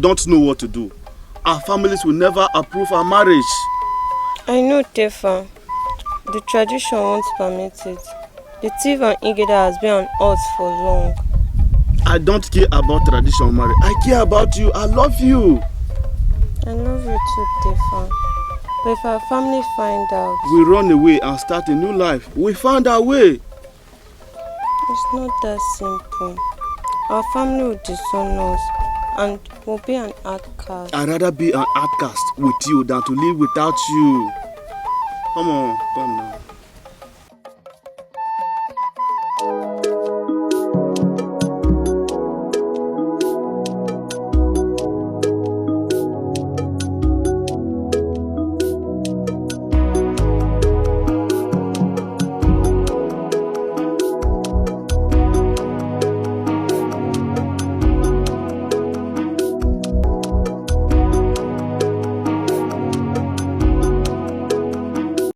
don't know what to do. Our families will never approve our marriage. I know, Tefa. The tradition won't permit it. The Tiv and Igede has been on us for long. I don't care about tradition, Mary. I care about you. I love you. I love you too, Tefa. But if our family find out... We run away and start a new life. We found our way. It's not that simple. Our family will disown us and will be an outcast. I'd rather be an outcast with you than to live without you. Come on, come now.